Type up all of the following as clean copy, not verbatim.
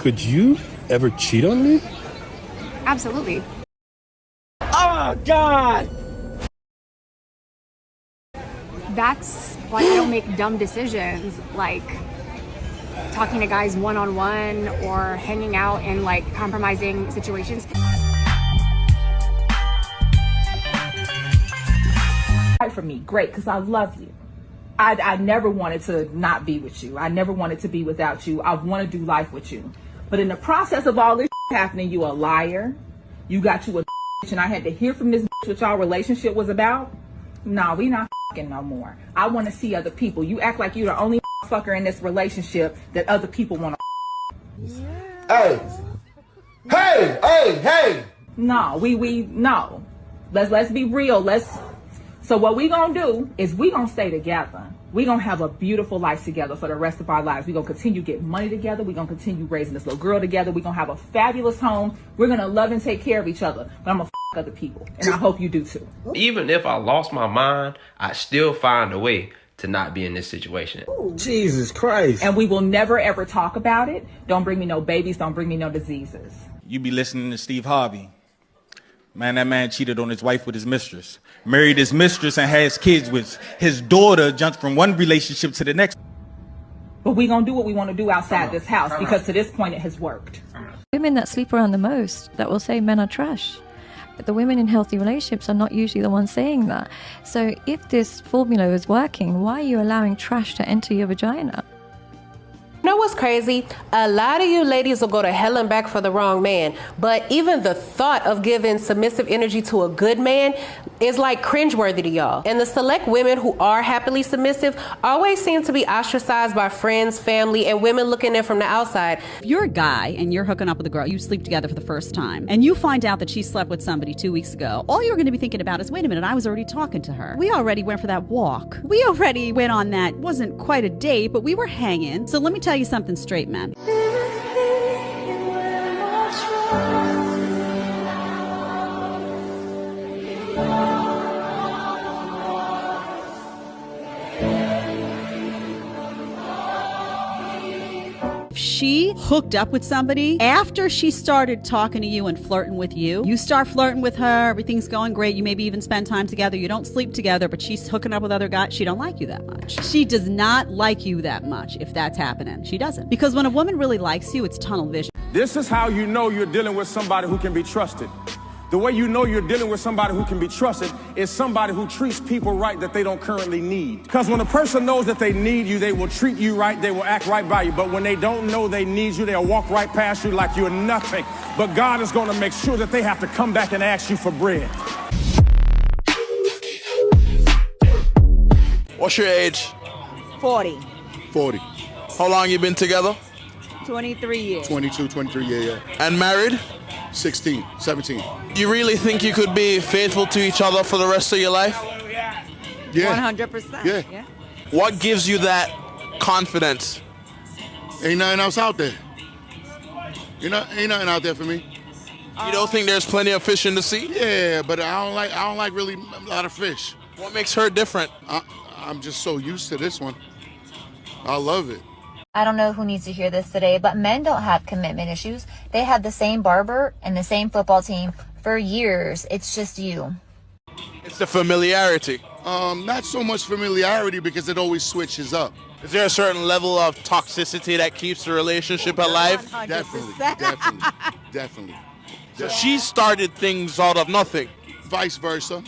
Could you ever cheat on me? Absolutely. Oh, God! That's why I don't make dumb decisions like talking to guys one-on-one or hanging out in like compromising situations. For me, great, because I love you. I never wanted to not be with you. I never wanted to be without you. I want to do life with you. But in the process of all this happening, you a liar. You got you a and I had to hear from this what y'all relationship was about. Nah, we not no more. I want to see other people. You act like you're the only fucker in this relationship that other people want to. Hey! Hey! Hey! Hey! No, no. Let's be real. So what we gonna do is we gonna stay together. We gonna have a beautiful life together for the rest of our lives. We gonna continue getting money together. We gonna continue raising this little girl together. We gonna have a fabulous home. We're gonna love and take care of each other. But I'm gonna other people, and I hope you do too. Even if I lost my mind, I still find a way to not be in this situation. Jesus Christ. And we will never ever talk about it. Don't bring me no babies. Don't bring me no diseases. You be listening to Steve Harvey. Man, that man cheated on his wife with his mistress. Married his mistress and has kids with his daughter, jumped from one relationship to the next. But we gonna do what we want to do outside this house because to this point it has worked. Women that sleep around the most that will say men are trash. But the women in healthy relationships are not usually the ones saying that. So if this formula is working, why are you allowing trash to enter your vagina? You know what's crazy? A lot of you ladies will go to hell and back for the wrong man, but even the thought of giving submissive energy to a good man is like cringeworthy to y'all. And the select women who are happily submissive always seem to be ostracized by friends, family, and women looking in from the outside. If you're a guy and you're hooking up with a girl, you sleep together for the first time, and you find out that she slept with somebody 2 weeks ago, all you're going to be thinking about is, wait a minute, I was already talking to her. We already went for that walk. We already went on that, wasn't quite a date, but we were hanging. So let me tell you something straight, man. She hooked up with somebody after she started talking to you and flirting with you. You start flirting with her, everything's going great. You maybe even spend time together. You don't sleep together, but she's hooking up with other guys. She don't like you that much. She does not like you that much if that's happening. She doesn't. Because when a woman really likes you, it's tunnel vision. This is how you know you're dealing with somebody who can be trusted. The way you know you're dealing with somebody who can be trusted is somebody who treats people right that they don't currently need. Because when a person knows that they need you, they will treat you right, they will act right by you. But when they don't know they need you, they'll walk right past you like you're nothing. But God is going to make sure that they have to come back and ask you for bread. What's your age? 40. 40. How long you been together? 23 years. 22, 23, yeah. And married? 16, 17. You really think you could be faithful to each other for the rest of your life? Yeah. 100%. Yeah. What gives you that confidence? Ain't nothing else out there. Ain't nothing out there for me. You don't think there's plenty of fish in the sea? Yeah, but I don't like really a lot of fish. What makes her different? I'm just so used to this one. I love it. I don't know who needs to hear this today, but men don't have commitment issues. They have the same barber and the same football team for years. It's just you. It's the familiarity. Not so much familiarity because it always switches up. Is there a certain level of toxicity that keeps the relationship alive? 100%. Definitely. So she started things out of nothing. Vice versa.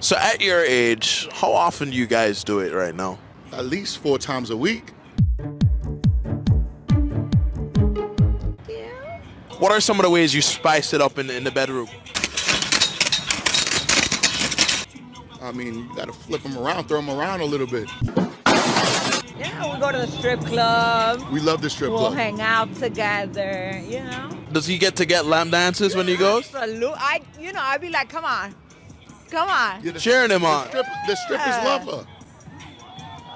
So at your age, how often do you guys do it right now? At least 4 times a week. What are some of the ways you spice it up in the bedroom? I mean, you gotta flip them around, throw them around a little bit. Yeah, we go to the strip club. We love the strip club. We'll hang out together, you know. Does he get to get lamb dances when he goes? Absolutely. I'd be like, come on. Come on. Yeah, cheering him on. The strippers love her.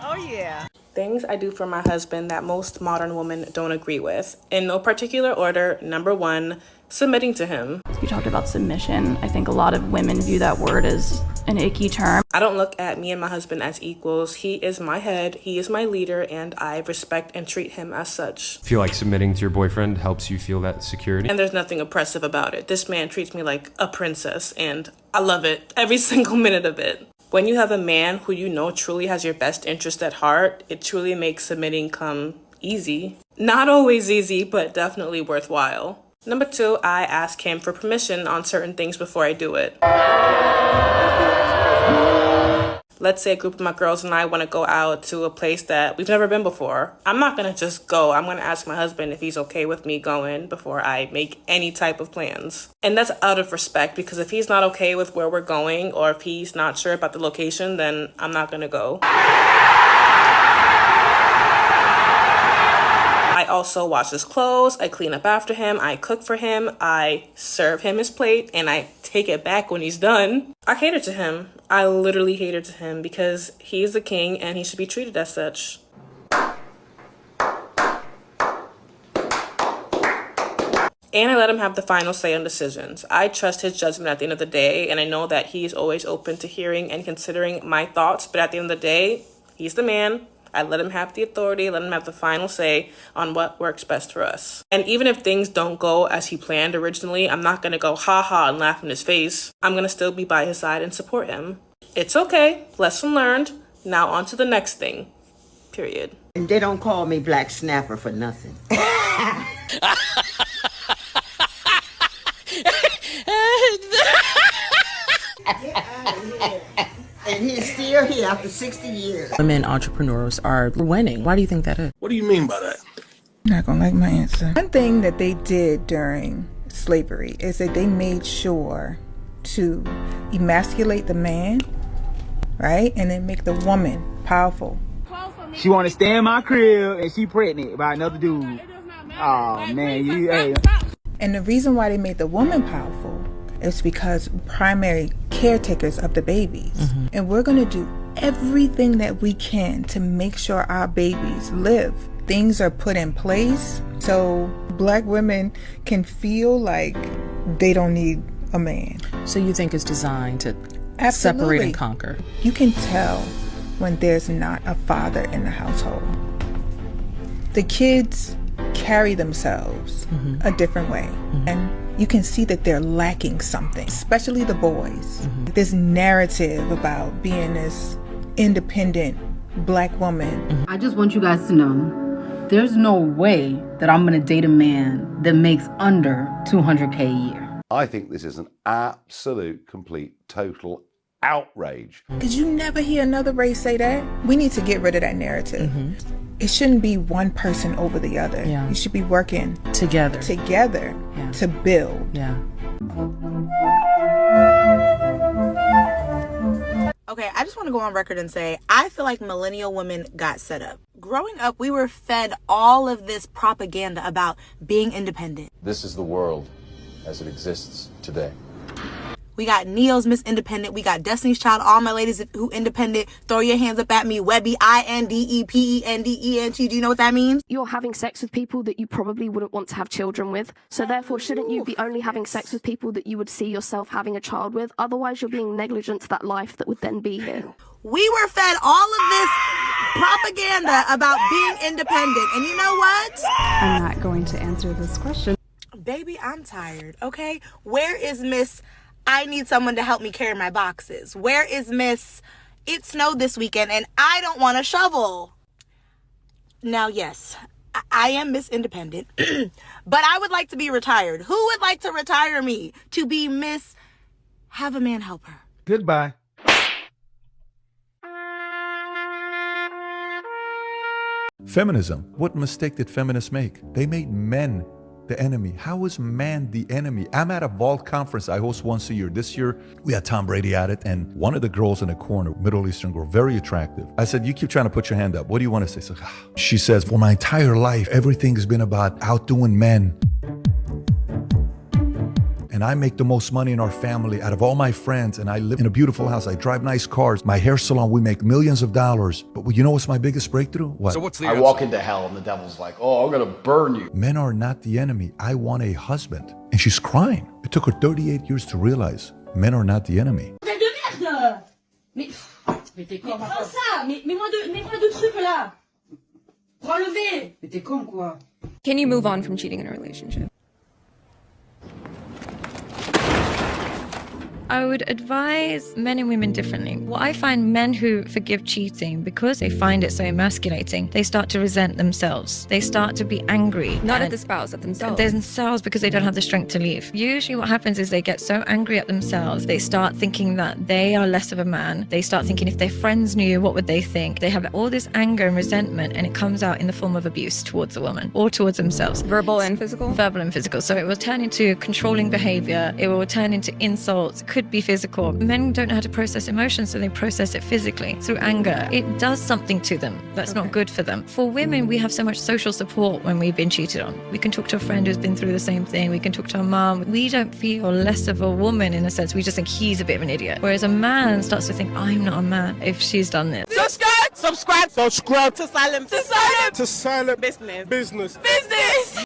Oh, yeah. Things I do for my husband that most modern women don't agree with. In no particular order, number 1, submitting to him. You talked about submission. I think a lot of women view that word as an icky term. I don't look at me and my husband as equals. He is my head, he is my leader, and I respect and treat him as such. I feel like submitting to your boyfriend helps you feel that security. And there's nothing oppressive about it. This man treats me like a princess, and I love it, every single minute of it. When you have a man who you know truly has your best interest at heart, it truly makes submitting come easy. Not always easy, but definitely worthwhile. Number 2, I ask him for permission on certain things before I do it. Let's say a group of my girls and I want to go out to a place that we've never been before. I'm not going to just go. I'm going to ask my husband if he's okay with me going before I make any type of plans. And that's out of respect, because if he's not okay with where we're going, or if he's not sure about the location, then I'm not going to go. I also wash his clothes, I clean up after him, I cook for him, I serve him his plate, and I take it back when he's done. I cater to him. I literally cater to him because he's the king and he should be treated as such. And I let him have the final say on decisions. I trust his judgment at the end of the day, and I know that he's always open to hearing and considering my thoughts, but at the end of the day, he's the man. I let him have the authority, let him have the final say on what works best for us. And even if things don't go as he planned originally, I'm not gonna go ha-ha and laugh in his face. I'm gonna still be by his side and support him. It's okay, lesson learned. Now on to the next thing, period. And they don't call me Black Snapper for nothing. And he's still here after 60 years. Women entrepreneurs are winning. Why do you think that is? What do you mean by that? Not gonna like my answer. One thing that they did during slavery is that they made sure to emasculate the man, right? And then make the woman powerful. She want to stay in my crib and she pregnant by another dude. Oh man, you hey. And the reason why they made the woman powerful is because primary caretakers of the babies. And we're gonna do everything that we can to make sure our babies live. Things are put in place so Black women can feel like they don't need a man. So you think it's designed to Absolutely. separate and conquer? You can tell when there's not a father in the household. The kids carry themselves a different way. And you can see that they're lacking something, especially the boys. This narrative about being this independent Black woman. I just want you guys to know, there's no way that I'm gonna date a man that makes under $200K a year. I think this is an absolute, complete, total outrage. Because you never hear another race say that. We need to get rid of that narrative. It shouldn't be one person over the other. You should be working together to build. Okay, I just want to go on record and say, I feel like millennial women got set up. Growing up, we were fed all of this propaganda about being independent. This is the world as it exists today. We got Neo's Miss Independent. We got Destiny's Child. All my ladies who independent, throw your hands up at me. Webby, INDEPENDENT. Do you know what that means? You're having sex with people that you probably wouldn't want to have children with. So therefore, shouldn't you be only having sex with people that you would see yourself having a child with? Otherwise, you're being negligent to that life that would then be here. We were fed all of this propaganda about being independent. And you know what? I'm not going to answer this question. Baby, I'm tired, okay? Where is Miss I need someone to help me carry my boxes? Where is Miss It snowed this weekend and I don't want a shovel? Now, yes, I am Miss Independent, but I would like to be retired. Who would like to retire me to be Miss Have a Man Help Her? Goodbye. Feminism. What mistake did feminists make? They made men the enemy. How is man the enemy? I'm at a Vault conference I host once a year. This year, we had Tom Brady at it, and one of the girls in the corner, Middle Eastern girl, very attractive. I said, you keep trying to put your hand up. What do you want to say? She says, for my entire life, everything's been about outdoing men. And and I make the most money in our family out of all my friends, and I live in a beautiful house, I drive nice cars, my hair salon, we make millions of dollars. But you know what's my biggest breakthrough? What? So what's the answer? I walk into hell and the devil's like, oh, I'm gonna burn you. Men are not the enemy. I want a husband. And she's crying. It took her 38 years to realize men are not the enemy. Mais prends ça, mets-moi deux trucs là. Pour enlever. Mais t'es con quoi. Can you move on from cheating in a relationship? I would advise men and women differently. What I find, men who forgive cheating, because they find it so emasculating, they start to resent themselves. They start to be angry. Not at the spouse, at themselves. Themselves, because they don't have the strength to leave. Usually what happens is they get so angry at themselves, they start thinking that they are less of a man. They start thinking if their friends knew, what would they think? They have all this anger and resentment, and it comes out in the form of abuse towards the woman or towards themselves. Verbal and physical? Verbal and physical. So it will turn into controlling behavior. It will turn into insults. It could be physical. Men don't know how to process emotions, so they process it physically through anger. It does something to them that's not good for them. For women, we have so much social support when we've been cheated on. We can talk to a friend who's been through the same thing. We can talk to our mom. We don't feel less of a woman in a sense. We just think he's a bit of an idiot. Whereas a man starts to think, I'm not a man if she's done this. Subscribe to Silent To Silent Business.